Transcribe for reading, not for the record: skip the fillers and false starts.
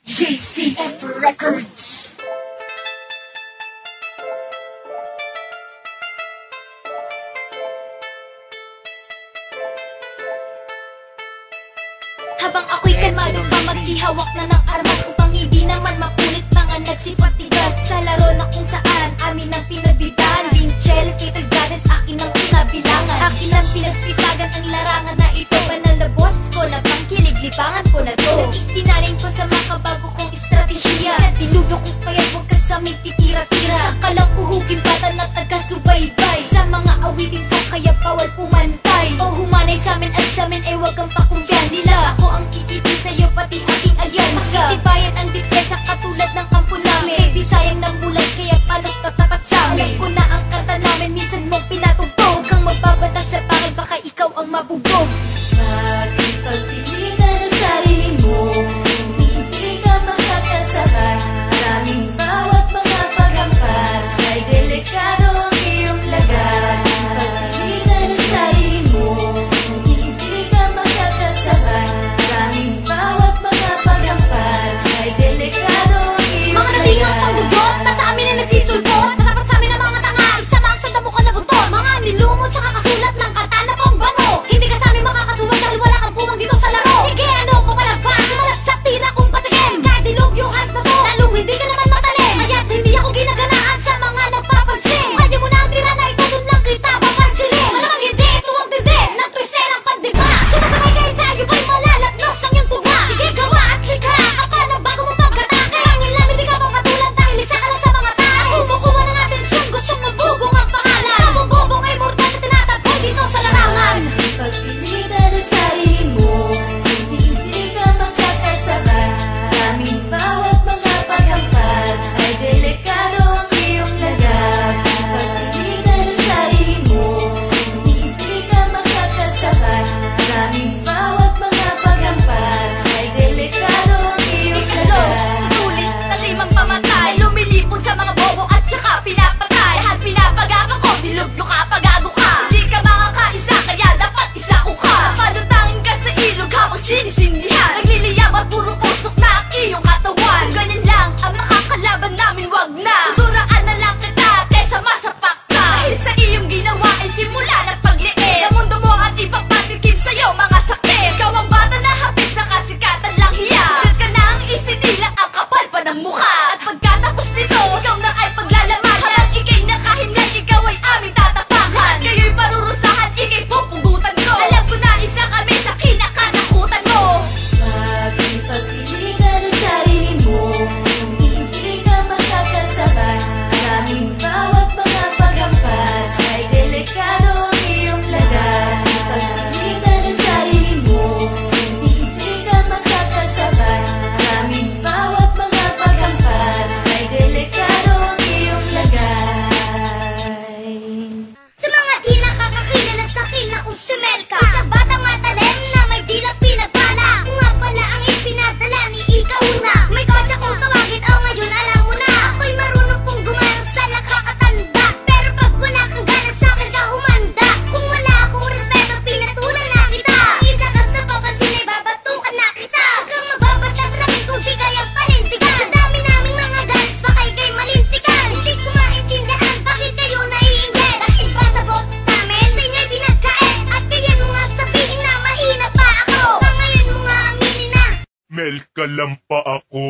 JCF Records. Habang ako'y kalmado pa magsihawak na ng armas, upang hindi naman mapulit mga nagsipatigas sa laro na kung saan amin ang pinagbitaan. Vinchel, fatal goddess, akin ang pinabilangan. Akin ang pinagpitagan ang larangan na ito. Banal na boses ko na pangkilig, libangan ko na to. Isinalin ko sa makabago kong estratehiya. Dilulo ko kaya't huwag ka sa aming titira-tira. Sa kalang uhugin bata na taga-subaybay. Sa mga awitin ko kaya bawal pumantay. O humanay sa amin at sa amin ay huwag kang pakumbiyan. Nila ako ang kikitin sa'yo pati ating alyansa. Makitibayan ang depensa katulad ng kampo namin. Kay Bisayang namulat kaya pano't tatapat sa amin. Alam ko na ang kata namin minsan mong pinatugtog. Huwag kang magbabatas sa bakal baka ikaw ang mabubog. Bakit pagpili na ng sarili mo, hindi ka makakasabay sa aming bawat mga paghampas. Ay delikado ang iyong lagay. Pagpili na ng sarili mo, hindi ka makakasabay sa aming bawat mga paghampas. Ay delikado ang iyong lagay. Mga nabingang panggugyot na sa amin ay nagsisulpot. Natapat sa amin ang mga tanga, isa mga sa damo ka na buntot. Mga nilumot sa kakasulat ng kata na pambano. Hindi ka sa amin makakasulat dahil wala kang pumang dito sa laro. Sige, ano pa palagpas? Sumalat sa tira kong patikim. Kahit dilubyuhan na to, lalong hindi ka naman matalim. Kaya't hindi ako ginaganaan sa mga nagpapansin. Kanya mo na ang tira na ito, dun lang kita papansilin. Malamang hindi, ito ang dinde ng twiste ng pandiba. Sumasabay kayo sa'yo ba'y malalagnos ang iyong tuba. Sige, gawa at likha ka pa ng bago mong pagkatake. Ang ilam hindi ka papatulan dahil isa ka lang sa mga tae. Kumukuha ng atensyon, gustong mabugong ang pangalan. Ang bobong ay mortal na tinatagpay dito sa larangan. Pagpili na ng sarili mo, hindi ka makakasabay sa aming bawat mga paghampas. Ay delikado ang iyong lagay. Pagpili na ng sarili mo, hindi ka makakasabay sa aming bawat mga paghampas. Ay delikado ang iyong lagay. Sa tulis na rimang pamatay, lumilipon sa mga bobo at saka pinapatay. Lahat pinapagapan ko, dilubyo ka, pagago ka. Hindi ka makakaisa, kaya dapat isa ko ka. Palutangin ka sa ilog habang sinisindihan. Nagliliyab at puro usok na ang iyong katawan. Kung ganyan lang ang makakalaban namin, wag na. Tuduraan na lang kita kaysa masapak ka. Dahil sa iyong ginawa ay simula ng pagliit. Ang mundo mo at ipapatikim sa'yo mga sakit. Ikaw ang bata na hapit sa kasikatan lang hiya. Agad ka na ang isinila, ang kapal pa ng mukha. At pagkatapos nito, ikaw na ay paglalaman. Habang ikay nakahimlay, ikaw ay aming tatapakan. Kayo'y parurusahan, ikay pupugutan ko. Alam ko na isa kami sa kinakatakutan mo. Bakit pagpili ka ng sarili mo, hindi ka makakasabay sa aming bawat mga paghampas. Ay delikado ang iyong lagay. Pagpili ka ng sarili mo, hindi ka makakasabay sa aming bawat mga paghampas. Ay delikado ang iyong lagay. Sa mga di nakakakilala sa akin na usimel ka, sa batang matalim na may dila pinagpala. Ako nga pala ang ipinadala ni ikaw na. May kotsa kong tawagin, oh ngayon alam mo na. Ako'y marunong pong gumayang sa nakakatanda. Pero pag wala kang gana sa akin ka humanda. Kung wala akong respeto, pinatulan na kita. Isa ka sa papansin ay babatukan na kita. Huwag kang mababatas sa akin kung di kayang panindigan. Sa dami naming mga galis, baka ikay malintikan. Hindi ko maintindihan, bakit kayo naiinggit? Dahil ba sa boses namin, sa inyo'y pinagkait. At ganyan mo nga sabihin na mahina pa ako. Baka ngayon mo nga aminin na Mel ka lang pa ako.